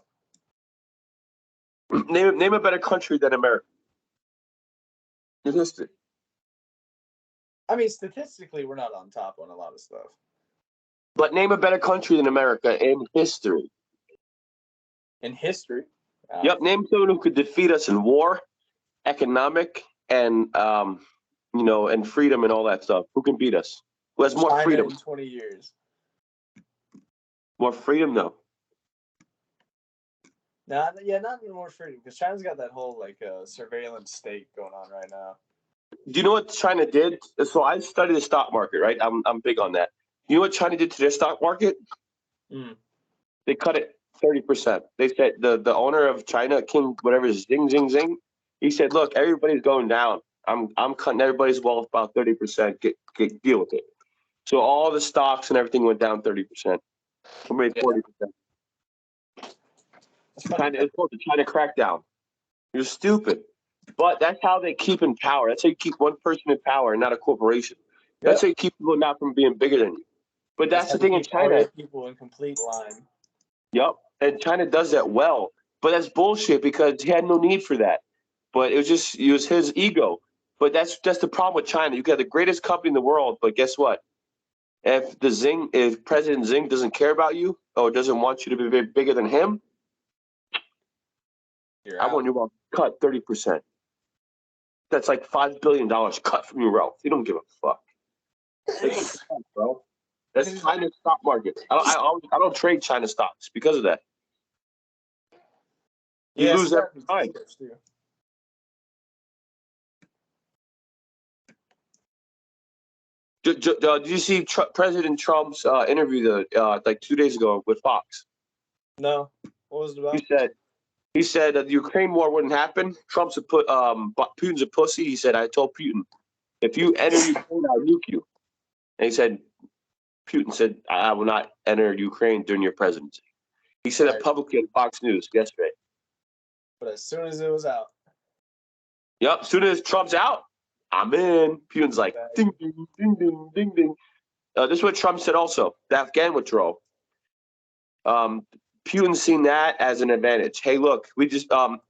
Name a better country than America in history. I mean, statistically, we're not on top on a lot of stuff. But name a better country than America in history. In history? Yep, name someone who could defeat us in war, economic, and and freedom and all that stuff. Who can beat us? Who has more freedom? In 20 years. More freedom, though. Not more freedom, because China's got that whole like surveillance state going on right now. Do you know what China did? So I studied the stock market, right? I'm big on that. You know what China did to their stock market? They cut it 30%. They said the owner of China, King, whatever, Zing. He said, "Look, everybody's going down. I'm cutting everybody's wealth about 30%. Get deal with it." So all the stocks and everything went down 30%. We made 40%. It's called the China crackdown. You're stupid. But that's how they keep in power. That's how you keep one person in power and not a corporation. That's how you keep people not from being bigger than you. But that's the thing in China. People in complete line. Yep. And China does that well. But that's bullshit because he had no need for that. But it was his ego. But that's the problem with China. You got the greatest company in the world, but guess what? If President Xing doesn't care about you or doesn't want you to be bigger than him, I want you to cut 30%. That's like $5 billion cut from your wealth. You don't give a fuck. That's bro. That's China's stock market. I don't trade China stocks because of that. You lose every time. Did you see President Trump's interview like 2 days ago with Fox? No. What was it about? He said that the Ukraine war wouldn't happen. Trump's Putin's a pussy. He said, "I told Putin, if you enter Ukraine, I'll nuke you." And he said, Putin said, "I will not enter Ukraine during your presidency." He said that publicly on Fox News yesterday. But as soon as it was out. Yep, as soon as Trump's out, I'm in. Putin's like, ding, ding, ding, ding, ding, ding. This is what Trump said also, the Afghan withdrawal. Putin's seen that as an advantage. Hey, look, we just when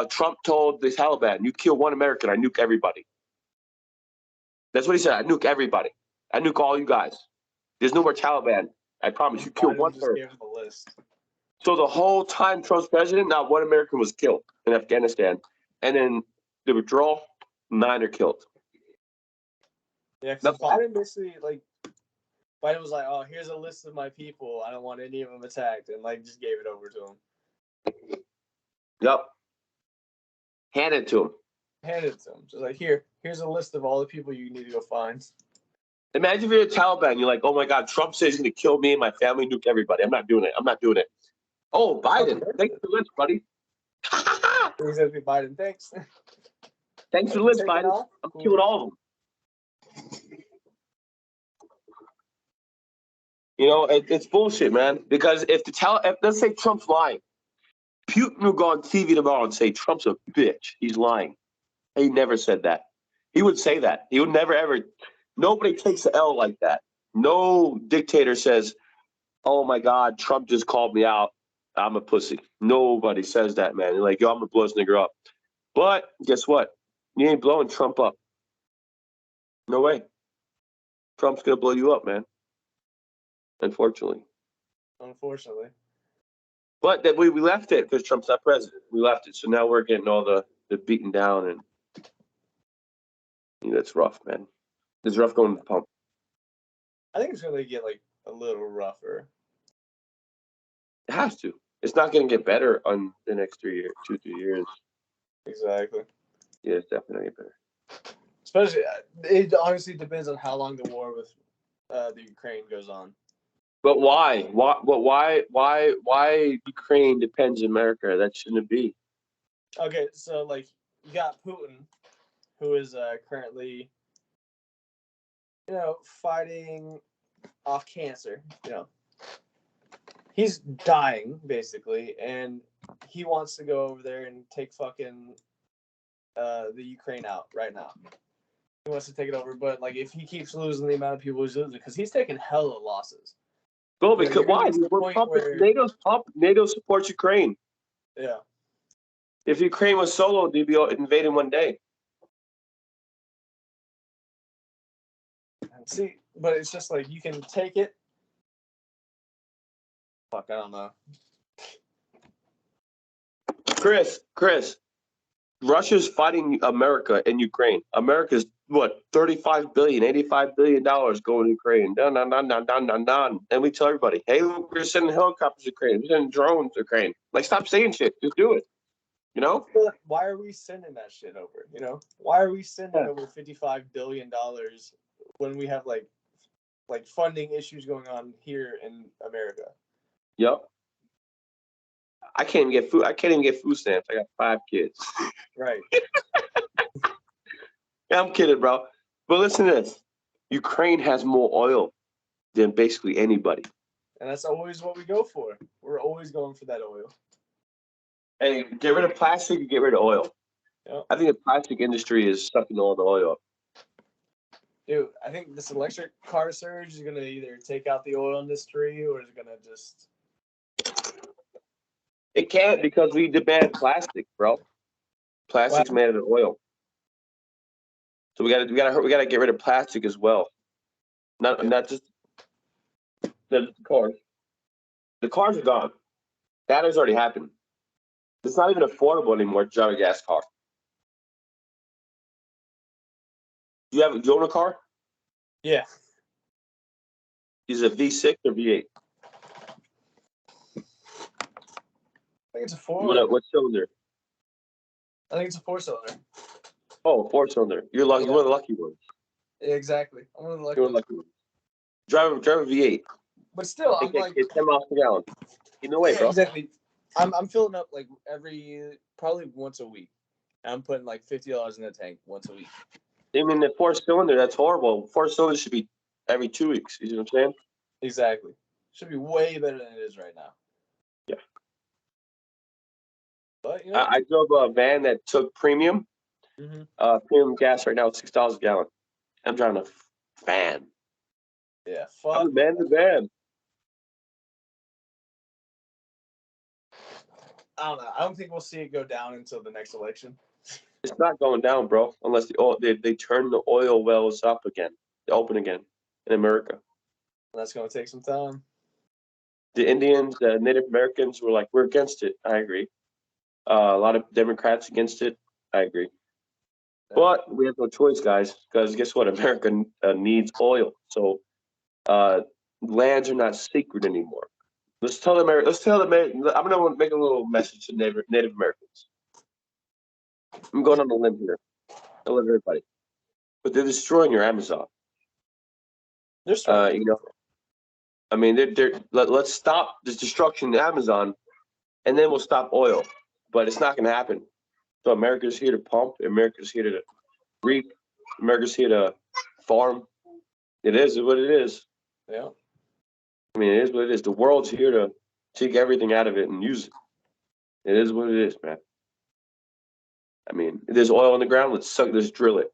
Trump told the Taliban, "You kill one American, I nuke everybody." That's what he said. I nuke everybody. I nuke all you guys. There's no more Taliban. I promise you. Kill one person. So the whole time Trump's president, not one American was killed in Afghanistan, and then the withdrawal, 9 are killed. Yeah, because Biden basically Biden was like, "Oh, here's a list of my people. I don't want any of them attacked," and just gave it over to him. Yep. Hand it to him. Just like, here's a list of all the people you need to go find. Imagine if you're a Taliban. You're like, "Oh my God, Trump says he's going to kill me and my family, nuke everybody. I'm not doing it. Oh, Biden, thanks for the list, buddy. Biden, thanks. Thanks for the list, Biden. I'm killing all of them. You know, it's bullshit, man. Because if let's say Trump's lying, Putin will go on TV tomorrow and say Trump's a bitch. He's lying. He never said that. He would say that. He would never ever. Nobody takes the L like that. No dictator says, "Oh my God, Trump just called me out. I'm a pussy." Nobody says that, man. They're like, "Yo, I'm gonna blow this nigga up." But guess what? You ain't blowing Trump up. No way. Trump's gonna blow you up, man. Unfortunately. Unfortunately. But that we left it because Trump's not president. We left it, so now we're getting all the beaten down, and it's rough, man. It's rough going to the pump. I think it's gonna get like a little rougher. It has to. It's not going to get better on the next 3 years. Exactly. Yeah, it's definitely going to get better. Especially, it honestly depends on how long the war with the Ukraine goes on. But why? Why Ukraine depends on America? That shouldn't be. Okay, so like you got Putin, who is currently, fighting off cancer. He's dying basically, and he wants to go over there and take fucking the Ukraine out right now. He wants to take it over, but like if he keeps losing the amount of people he's losing, because he's taking hella losses. Well, because why? We're pumping. NATO supports Ukraine. Yeah. If Ukraine was solo, they'd be invading one day. See, but it's just like you can take it. Fuck, I don't know. Chris, Russia's fighting America in Ukraine. America's what, 35 billion, 85 billion dollars going to Ukraine. Dun, dun, dun, dun, dun, dun, dun. And we tell everybody, hey, look, we're sending helicopters to Ukraine. We're sending drones to Ukraine. Like, stop saying shit. Just do it. Why are we sending that shit over? Why are we sending over $55 billion when we have like funding issues going on here in America? Yep. I can't even get food. I can't even get food stamps. I got 5 kids. Right. Yeah, I'm kidding, bro. But listen to this. Ukraine has more oil than basically anybody. And that's always what we go for. We're always going for that oil. Hey, get rid of plastic and get rid of oil. Yep. I think the plastic industry is sucking all the oil up. Dude, I think this electric car surge is going to either take out the oil industry or is it going to just... It can't, because we demand plastic, bro. Plastic's made out of oil. So we gotta get rid of plastic as well. Not just the cars. The cars are gone. That has already happened. It's not even affordable anymore to drive a gas car. Do you own a car? Yeah. Is it V6 or V8? I think it's a 4. What cylinder? I think it's a 4-cylinder. Oh, 4-cylinder. You're lucky. You're one of the lucky ones. Yeah, exactly. I'm one of the lucky You're one of the lucky ones. Drive a V8. But still, I'm like... It's 10 miles per gallon. No way, bro. Exactly. I'm filling up like probably once a week. I'm putting like $50 in the tank once a week. I mean, the 4-cylinder, that's horrible. 4-cylinder should be every 2 weeks. You know what I'm saying? Exactly. Should be way better than it is right now. Yeah. But I drove a van that took premium. Mm-hmm. Premium gas right now is $6 a gallon. I'm driving a van. Yeah, fuck. I'm a man in the van. I don't know. I don't think we'll see it go down until the next election. It's not going down, bro, unless they turn the oil wells up again, open again in America. That's going to take some time. The Indians, the Native Americans were like, we're against it. I agree. A lot of Democrats against it. I agree. Yeah. But we have no choice, guys, because guess what? America needs oil. So lands are not secret anymore. Let's tell them. I'm going to make a little message to Native Americans. I'm going on a limb here. I love everybody, but they're destroying your Amazon. They're starting. I mean, let's stop this destruction of Amazon, and then we'll stop oil. But it's not going to happen. So America's here to pump. America's here to reap. America's here to farm. It is what it is. Yeah. I mean, it is what it is. The world's here to take everything out of it and use it. It is what it is, man. I mean, if there's oil on the ground, let's drill it.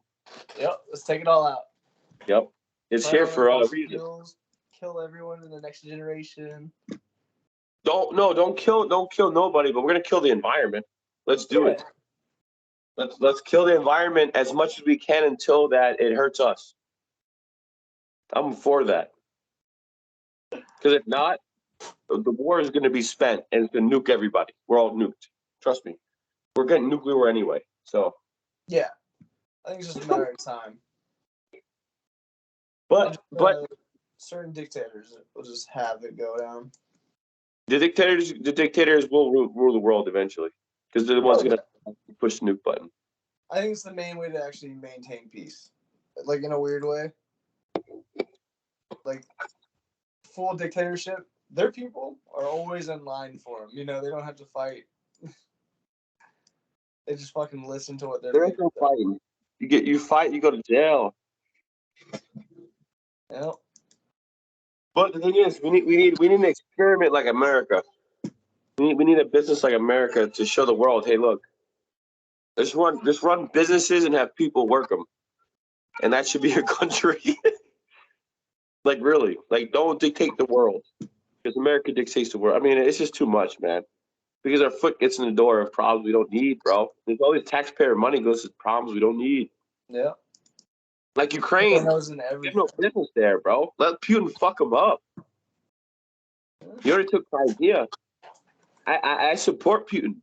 Yep, let's take it all out. Yep. It's Burn here all the for a fossil reason. fuels, kill everyone in the next generation. Don't kill nobody, but we're gonna kill the environment. Let's do it. Let's kill the environment as much as we can until that it hurts us. I'm for that. Because if not, the war is gonna be spent and it's gonna nuke everybody. We're all nuked. Trust me. We're getting nuclear anyway. So Yeah, I think it's just a matter of time. but certain dictators will just have it go down. the dictators will rule the world eventually. Because they're the ones gonna push the nuke button. I think it's the main way to actually maintain peace. Like in a weird way. Like full dictatorship, their people are always in line for them. You know, they don't have to fight. They just fucking listen to what they're There is no fighting. You fight, you go to jail. Yep. But the thing is, we need an experiment like America. We need a business like America to show the world, hey, look, just run businesses and have people work them, and that should be your country. Like really, like don't dictate the world, because America dictates the world. I mean, it's just too much, man. Because our foot gets in the door of problems we don't need, bro. There's all this taxpayer money goes to problems we don't need. Yeah. Like Ukraine, there's no business there, bro. Let Putin fuck them up. He already took the idea. I support Putin.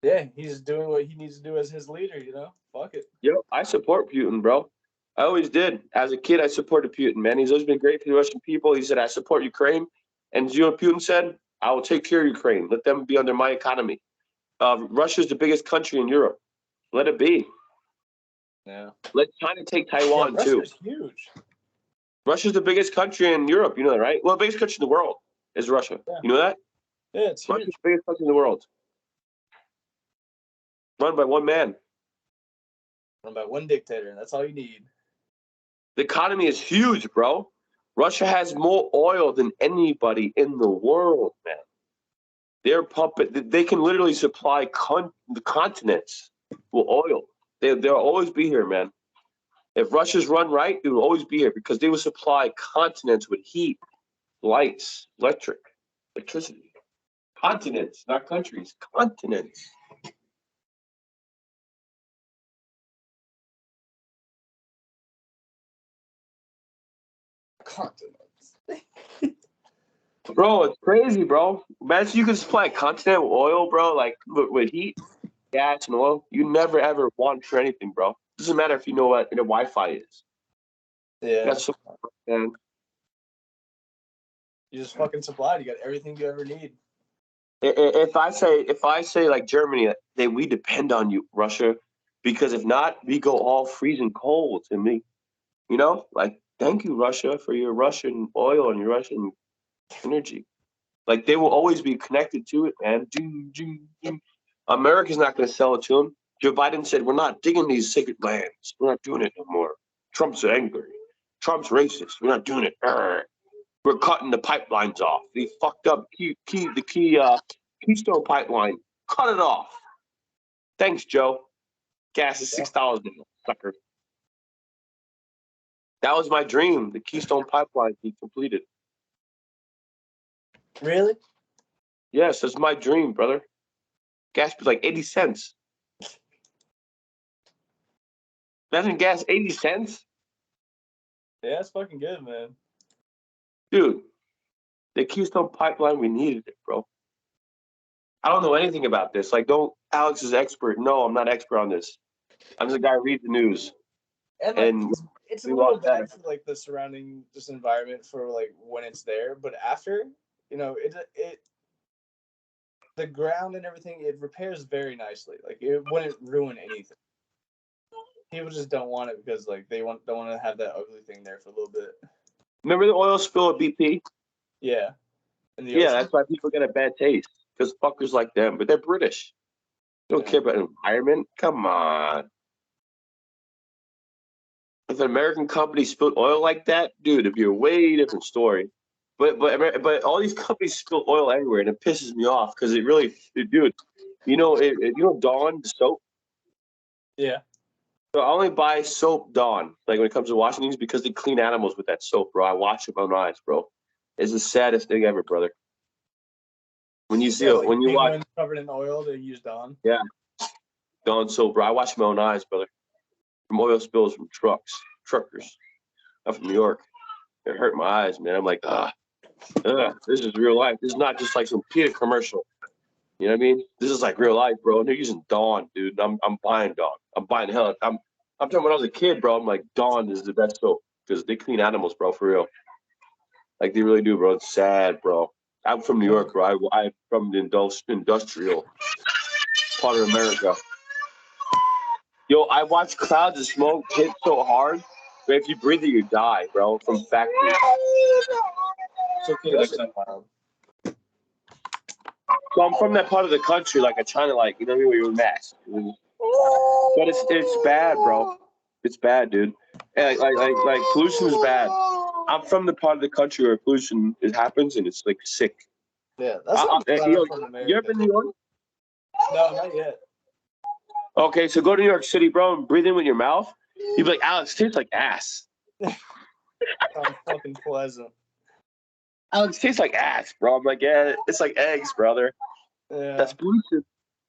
Yeah, he's doing what he needs to do as his leader, you know? Fuck it. Yep, I support Putin, bro. I always did. As a kid, I supported Putin, man. He's always been great for the Russian people. He said, I support Ukraine. And you know what Putin said? I will take care of Ukraine. Let them be under my economy. Russia's the biggest country in Europe. Let it be. Yeah. Let China take Taiwan, too. Russia's huge. Russia's the biggest country in Europe. You know that, right? Well, the biggest country in the world is Russia. Yeah. You know that? Yeah, it's huge. Russia's the biggest country in the world. Run by one man. Run by one dictator. That's all you need. The economy is huge, bro. Russia has more oil than anybody in the world, man. They're pumping. They can literally supply the continents with oil. They'll always be here, man. If Russia's run right, it will always be here because they will supply continents with heat, lights, electricity. Continents, not countries. Continents. Continents. Bro, it's crazy, bro. Imagine you could supply a continent with oil, bro, like with heat, gas, and oil. You never ever want for anything, bro. Doesn't matter if you know what the Wi-Fi is. Yeah. That's so, man. You just fucking supplied. You got everything you ever need. If I say like Germany, we depend on you, Russia, because if not, we go all freezing cold. And you know, like thank you, Russia, for your Russian oil and your Russian energy. Like they will always be connected to it, man. America's not going to sell it to them. Joe Biden said, we're not digging these sacred lands. We're not doing it no more. Trump's angry. Trump's racist. We're not doing it. We're cutting the pipelines off. They fucked up the Keystone pipeline. Cut it off. Thanks, Joe. Gas is $6 now, sucker. That was my dream. The Keystone pipeline be completed. Really? Yes, that's my dream, brother. Gas was like 80 cents. Imagine gas 80 cents? Yeah, it's fucking good, man. Dude, the Keystone pipeline, we needed it, bro. I don't know anything about this. Like, Alex is expert. No, I'm not expert on this. I'm just a guy who reads the news. And it's a little bad for like the surrounding just environment for like when it's there, but after, you know, it the ground and everything, it repairs very nicely. Like it wouldn't ruin anything. People just don't want it because like don't want to have that ugly thing there for a little bit. Remember the oil spill at BP? Yeah. Yeah, that's why people get a bad taste. Because fuckers like them, but they're British. They don't care about the environment. Come on. If an American company spilled oil like that, dude, it'd be a way different story. But all these companies spill oil everywhere, and it pisses me off because dude, Dawn soap. Yeah. So I only buy soap Dawn, like when it comes to washing things, because they clean animals with that soap, bro. I watch it with my own eyes, bro. It's the saddest thing ever, brother. When you see Yeah, it, like when you watch, penguins covered in oil, they use Dawn. yeah, Dawn soap, bro. I watch with my own eyes, brother. From oil spills from truckers. I'm from New York. It hurt my eyes, man. I'm like, this is real life. This is not just like some PETA commercial. You know what I mean? This is like real life, bro. And they're using Dawn, dude. I'm buying Dawn. I'm buying the hell. I'm talking when I was a kid, bro. I'm like, Dawn is the best soap because they clean animals, bro, for real. Like they really do, bro. It's sad, bro. I'm from New York, bro. I'm from the industrial part of America. Yo, I watch clouds of smoke hit so hard, but if you breathe it, you die, bro, from factories. It's okay. That's not wild. So I'm from that part of the country, like I'm trying to, like, you know what I mean, where you're masked. But it's bad, bro. It's bad, dude. And like pollution is bad. I'm from the part of the country where pollution happens and it's like sick. Yeah, that's what I'm you from America. you ever been to New York? No, not yet. Okay, so go to New York City, bro, and breathe in with your mouth. You'd be like, Alex, tastes like ass. Sounds fucking pleasant. Alex, tastes like ass, bro. I'm like, yeah, it's like eggs, brother. Yeah. That's pollution.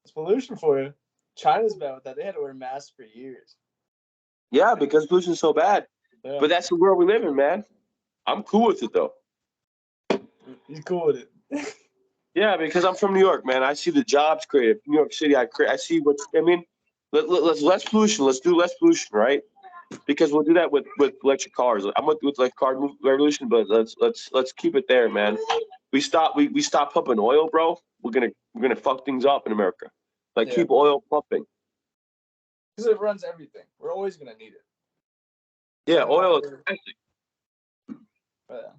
It's pollution for you. China's bad with that. They had to wear masks for years. Yeah, because pollution's so bad. Yeah. But that's the world we live in, man. I'm cool with it, though. You cool with it? Yeah, because I'm from New York, man. I see the jobs created. New York City, I see what's. I mean, let's less pollution. Let's do less pollution, right? Because we'll do that with electric cars. I'm with like car revolution, but let's keep it there, man. We stop pumping oil, bro. We're gonna fuck things up in America. Like Yeah. keep oil pumping. Because it runs everything. We're always gonna need it. Yeah, oil. Yeah.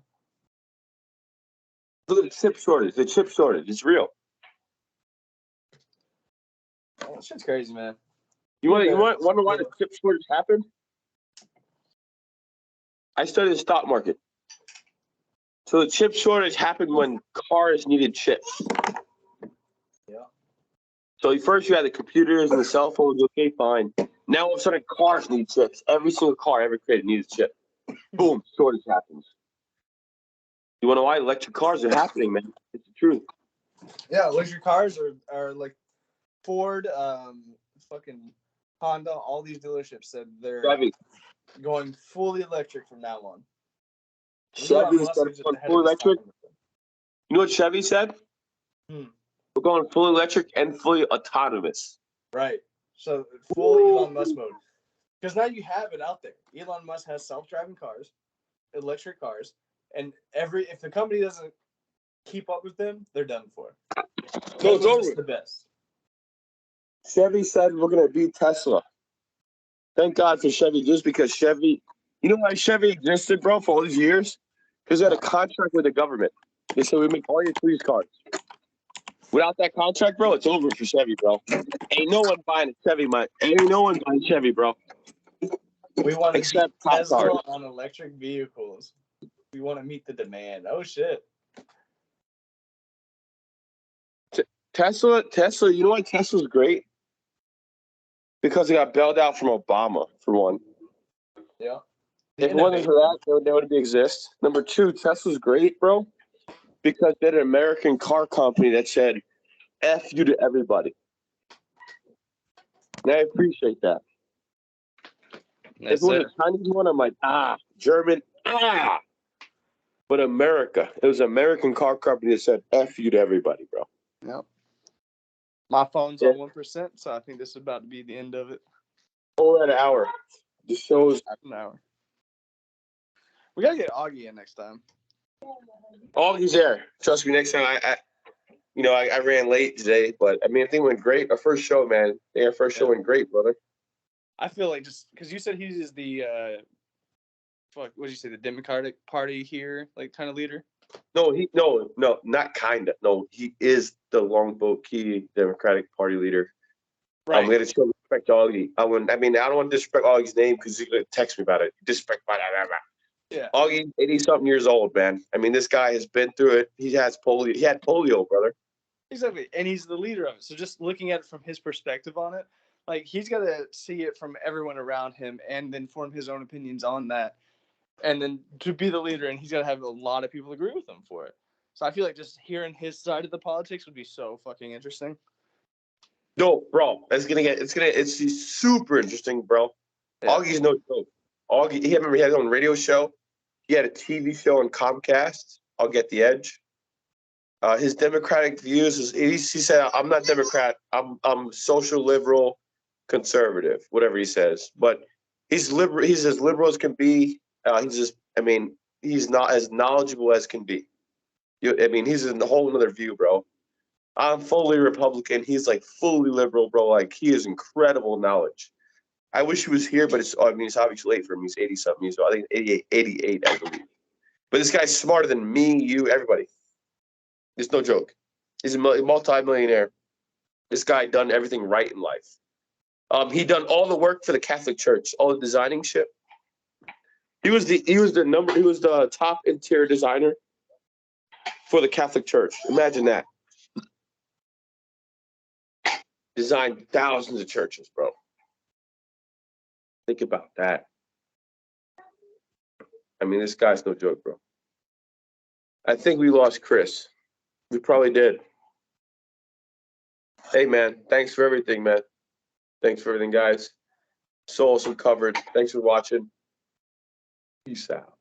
Look at the chip shortage. The chip shortage. It's real. Oh, that shit's crazy, man. You wonder why the chip shortage happened? I studied the stock market. So the chip shortage happened when cars needed chips. Yeah. So first you had the computers and the cell phones. Okay, fine. Now all of a sudden cars need chips. Every single car ever created needs a chip. Boom, shortage happens. You want to know why electric cars are happening, man? It's the truth. Yeah, electric cars are like Ford, fucking Honda. All these dealerships said they're Chevy. going fully electric from now on. Chevy is going full electric. You know what Chevy said? We're going fully electric and fully autonomous. Right. So full Elon Musk mode. Because now you have it out there. Elon Musk has self-driving cars, electric cars, and if the company doesn't keep up with them, they're done for. So it's over. The best. Chevy said we're going to beat Tesla. Thank God for Chevy, just because Chevy, you know why Chevy existed, bro, for all these years? Because they had a contract with the government. They said we make all your police cars. Without that contract, bro, it's over for Chevy, bro. Ain't no one buying a Chevy, man. Ain't no one buying Chevy, bro. We want to except Tesla cars on electric vehicles. We want to meet the demand. Oh shit. Tesla, you know why Tesla's great? Because they got bailed out from Obama, for one. Yeah. If it wasn't for that, they wouldn't exist. Number two, Tesla's great, bro, because they're an American car company that said, F you to everybody. And I appreciate that. If it was a Chinese one, I'm like, German, But America, it was an American car company that said, F you to everybody, bro. Yep. My phone's on 1%, so I think this is about to be the end of it. Over an hour. The show's an hour. We gotta get Augie in next time. Augie's there. Trust me, next time I ran late today, but I mean, I think it went great. Our first show, man. Our first show went great, brother. I feel like just because you said he's the what did you say, the Democratic Party here, like kind of leader? No, not kinda. No, he is the longboat key Democratic Party leader. Right. I'm gonna show respect to Augie. I don't want to disrespect Augie's name because he's gonna text me about it. Disrespect, blah, blah, blah. Yeah. Augie, 80-something years old, man. I mean, this guy has been through it. He had polio, brother. Exactly. And he's the leader of it. So just looking at it from his perspective on it, like he's got to see it from everyone around him and then form his own opinions on that. And then to be the leader, and he's got to have a lot of people agree with him for it. So I feel like just hearing his side of the politics would be so fucking interesting. No, bro, it's super interesting, bro. Yeah. Augie's no joke. Augie, he had his own radio show. He had a TV show on Comcast. I'll get the edge. His Democratic views is he said, I'm not Democrat. I'm social liberal, conservative, whatever he says. But he's liberal. He's as liberal as can be. He's not as knowledgeable as can be. He's in a whole other view, bro. I'm fully Republican. He's like fully liberal, bro. Like he has incredible knowledge. I wish he was here, but it's obviously late for him. He's 80 something. So I think 88, I believe. But this guy's smarter than me, you, everybody. It's no joke. He's a multi-millionaire. This guy done everything right in life. He done all the work for the Catholic Church, all the designing shit. He was the top interior designer for the Catholic Church. Imagine that. Designed thousands of churches, bro. Think about that. This guy's no joke, bro. I think we lost Chris. We probably did. Hey, man, thanks for everything, man. Thanks for everything, guys. Solis covered. Thanks for watching. Peace out.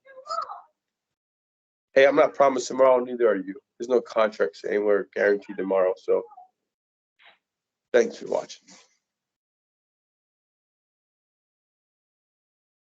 Hey, I'm not promising tomorrow, neither are you. There's no contract saying we're guaranteed tomorrow, so thanks for watching.